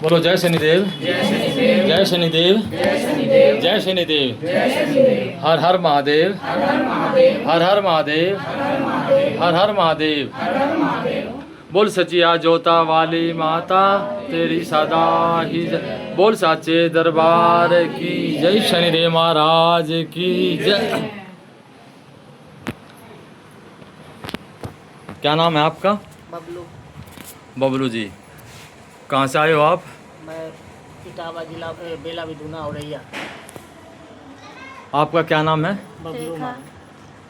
बोलो जय शनिदेव, जय शनिदेव, जय शनिदेव, हर हर महादेव, हर हर महादेव, हर हर महादेव। बोल सचिया जोता वाली माता तेरी सदा ही बोल साचे दरबार की जय, शनिदेव महाराज की जय। क्या नाम है आपका? बबलू। बबलू जी, कहाँ से आए हो आप? मैं इटावा जिला बेला विधुना हो रही है। आपका क्या नाम है? बबलू।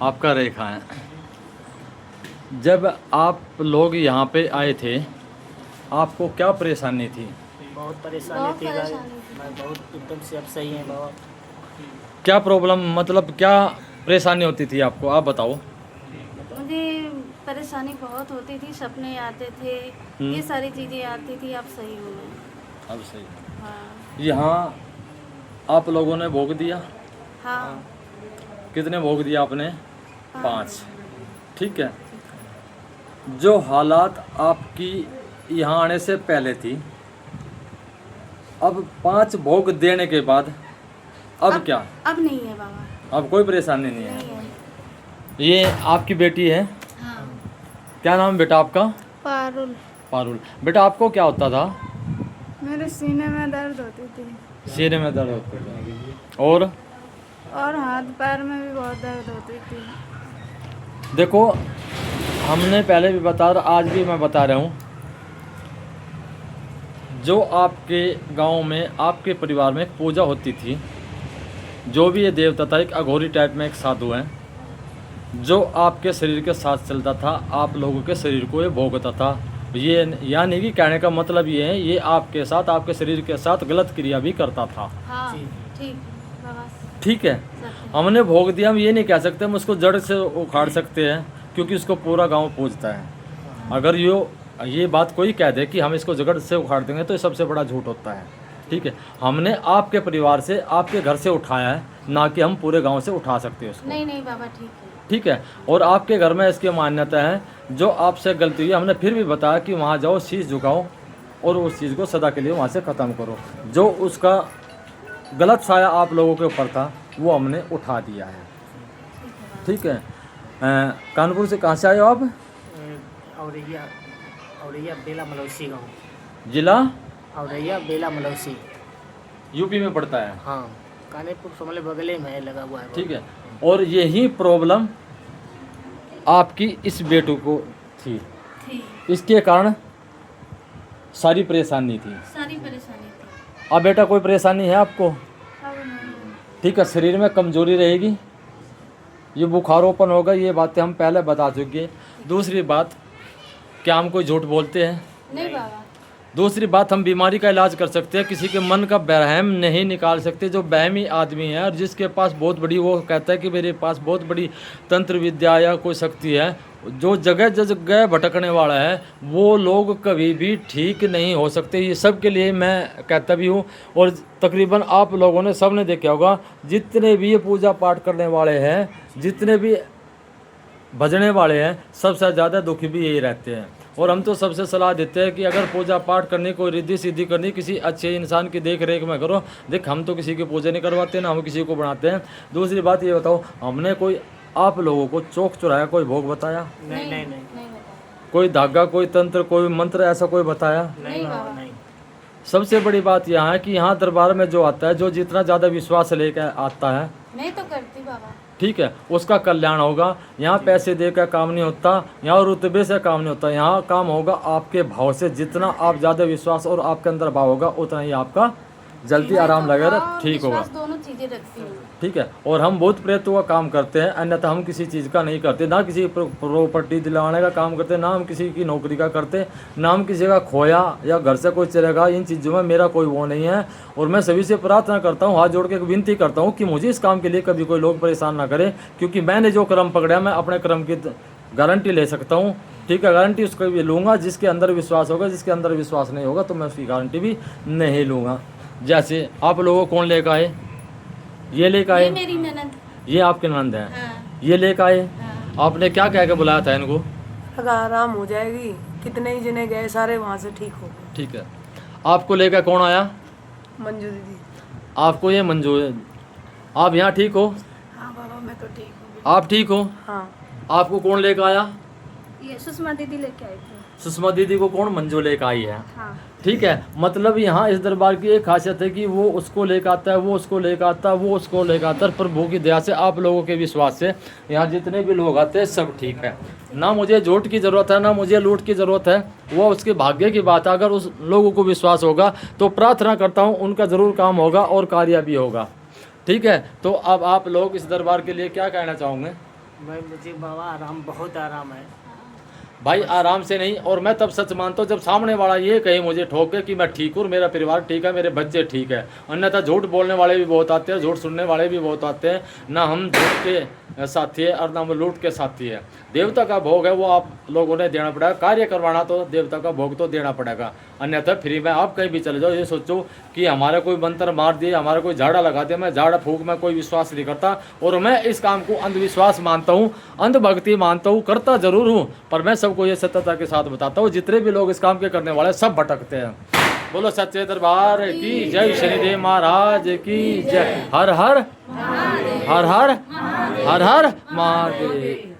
आपका रेखा है। जब आप लोग यहाँ पे आए थे आपको क्या परेशानी थी? बहुत परेशानी थी भाई, मैं बहुत एकदम से अब सही है बाबा। क्या प्रॉब्लम, मतलब क्या परेशानी होती थी आपको, आप बताओ। मुझे परेशानी बहुत होती थी, सपने आते थे, ये सारी चीज़ें आती थी। अब सही हूँ मैं। अब सही है। हाँ यहाँ आप लोगों ने भोग दिया? हाँ। कितने भोग दिया आपने? 5। ठीक है। जो हालात आपकी यहाँ आने से पहले थी, अब 5 भोग देने के बाद अब क्या? अब नहीं है बाबा, अब कोई परेशानी नहीं है। नहीं है। ये आपकी बेटी है? हाँ। क्या नाम बेटा आपका? पारुल। पारुल। बेटा आपको क्या होता था? मेरे सीने में दर्द होती थी। सीने में दर्द होता था और हाथ पैर में भी बहुत दर्द होती थी। देखो, हमने पहले भी बताया, आज भी मैं बता रहा हूँ, जो आपके गांव में आपके परिवार में एक पूजा होती थी, जो भी ये देवता था, एक अघोरी टाइप में एक साधु है, जो आपके शरीर के साथ चलता था, आप लोगों के शरीर को ये भोगता था। ये यानी कि कहने का मतलब ये है, ये आपके साथ, आपके शरीर के साथ गलत क्रिया भी करता था। हाँ, ठीक बाबा। ठीक है। हमने भोग दिया, हम ये नहीं कह सकते हम उसको जड़ से उखाड़ सकते हैं, क्योंकि उसको पूरा गांव पूजता है। अगर ये बात कोई कह दे कि हम इसको जड़ से उखाड़ देंगे तो ये सबसे बड़ा झूठ होता है। ठीक है। हमने आपके परिवार से, आपके घर से उठाया है, ना कि हम पूरे गांव से उठा सकते हैं उसको। नहीं बाबा, ठीक है। ठीक है। और आपके घर में इसकी मान्यता है, जो आपसे गलती हुई, हमने फिर भी बताया कि वहाँ जाओ, शीश झुकाओ और उस चीज़ को सदा के लिए वहाँ से ख़त्म करो। जो उसका गलत साया आप लोगों के ऊपर था वो हमने उठा दिया है। ठीक है। कानपुर से कहाँ से आए हो आप? औरैया बेला मलौसी गाँव। जिला? औरैया बेला मलौसी, यूपी में पड़ता है। हाँ, कानेपुर समले बगले में लगा हुआ है। ठीक है। और यही प्रॉब्लम आपकी इस बेटू को थी, इसके कारण सारी परेशानी थी। अब बेटा कोई परेशानी है आपको? ठीक है। शरीर में कमजोरी रहेगी, ये बुखारोपन होगा, ये बातें हम पहले बता चुके हैं। दूसरी बात, क्या हम कोई झूठ बोलते हैं? नहीं बाबा। दूसरी बात, हम बीमारी का इलाज कर सकते हैं, किसी के मन का बहम नहीं निकाल सकते। जो बहमी आदमी है और जिसके पास बहुत बड़ी, वो कहता है कि मेरे पास बहुत बड़ी तंत्र विद्या या कोई शक्ति है, जो जगह जगह भटकने वाला है, वो लोग कभी भी ठीक नहीं हो सकते। ये सब के लिए मैं कहता भी हूँ। और तकरीबन आप लोगों ने सब ने देखा होगा, जितने भी ये पूजा पाठ करने वाले हैं, जितने भी भजने वाले हैं, सबसे ज़्यादा दुखी भी यही रहते हैं। और हम तो सबसे सलाह देते हैं कि अगर पूजा पाठ करनी, कोई रिद्धि सिद्धि करनी, किसी अच्छे इंसान की देख रेख में करो। देख, हम तो किसी की पूजा नहीं करवाते, ना हम किसी को बनाते हैं। दूसरी बात ये बताओ, हमने कोई आप लोगों को चौक चुराया, कोई भोग बताया? नहीं। कोई धागा, कोई तंत्र, कोई मंत्र ऐसा कोई बताया? नहीं बाबा, नहीं। सबसे बड़ी बात यहाँ है कि यहाँ दरबार में जो आता है, जो जितना ज़्यादा विश्वास लेकर आता है, नहीं तो करती बाबा। ठीक है, उसका कल्याण होगा। यहाँ पैसे देकर काम नहीं होता, यहाँ रुतबे से काम नहीं होता, यहाँ काम होगा आपके भाव से। जितना आप ज़्यादा विश्वास और आपके अंदर भाव होगा, उतना ही आपका जल्दी आराम लगेगा, ठीक होगा। दोनों चीजें रखती हूँ। ठीक है। और हम भूत प्रेतों का काम करते हैं, अन्यथा हम किसी चीज़ का नहीं करते। ना किसी प्रॉपर्टी दिलाने का काम करते, ना हम किसी की नौकरी का करते, ना हम किसी का खोया या घर से कोई चलेगा। इन चीज़ों में मेरा कोई वो नहीं है। और मैं सभी से प्रार्थना करता हूँ, हाथ जोड़ के विनती करता हूँ कि मुझे इस काम के लिए कभी कोई लोग परेशान ना करे, क्योंकि मैंने जो क्रम पकड़ा, मैं अपने क्रम की गारंटी ले सकता हूँ। ठीक है। गारंटी उसको भी लूँगा जिसके अंदर विश्वास होगा, जिसके अंदर विश्वास नहीं होगा तो मैं उसकी गारंटी भी नहीं लूँगा। जैसे आप लोगों को कौन लेकर आए? ये लेकर आए? ये मेरी ननद। ये आपके ननद है? हाँ। ये लेकर आए? हाँ। आपने क्या कह के बुलाया था इनको? आराम हो जाएगी, कितने ही जने गए, सारे वहाँ से ठीक हो गए। ठीक है। आपको लेकर कौन आया? मंजू दीदी। आपको ये मंजू है। आप यहाँ ठीक हो? हाँ बाबा मैं तो ठीक हूँ। आप ठीक हो? हाँ। आपको कौन लेकर आया? ये सुषमा दीदी लेके आई थी। सुषमा दीदी को कौन मंजू लेकर आई है? हाँ। ठीक है, मतलब यहाँ इस दरबार की एक खासियत है कि वो उसको लेकर आता है, वो उसको लेकर आता है, वो उसको लेकर आता है। प्रभु की दया से, आप लोगों के विश्वास से यहाँ जितने भी लोग आते हैं सब ठीक है। ना मुझे झूठ की ज़रूरत है, ना मुझे लूट की ज़रूरत है, वो उसके भाग्य की बात है। अगर उस लोगों को विश्वास होगा तो प्रार्थना करता हूँ उनका ज़रूर काम होगा और कार्य भी होगा। ठीक है, तो अब आप लोग इस दरबार के लिए क्या कहना चाहोगे? भाई मुझे बाबा आराम, बहुत आराम है भाई आराम से नहीं, और मैं तब सच मानता हूँ जब सामने वाला ये कहे मुझे ठोके कि मैं ठीक हूँ, मेरा परिवार ठीक है, मेरे बच्चे ठीक है। अन्यथा झूठ बोलने वाले भी बहुत आते हैं, झूठ सुनने वाले भी बहुत आते हैं। ना हम झूठ के साथी है और ना हम लूट के साथी है। देवता का भोग है वो आप लोगों ने देना पड़ेगा। कार्य करवाना तो देवता का भोग तो देना पड़ेगा, अन्यथा फ्री में आप कहीं भी चले जाओ। ये सोचो कि हमारा कोई मंत्र मार दिए, हमारा कोई झाड़ा लगा दिया, मैं झाड़ा फूक में कोई विश्वास नहीं करता। और मैं इस काम को अंधविश्वास मानता हूँ, अंधभक्ति मानता हूँ, करता जरूर हूँ, पर मैं सबको ये सत्यता के साथ बताता हूँ। जितने भी लोग इस काम के करने वाले सब भटकते हैं। बोलो सच्चे दरबार की जय, शनिदेव महाराज की जय। हर हर हर हर हर हर महादेव।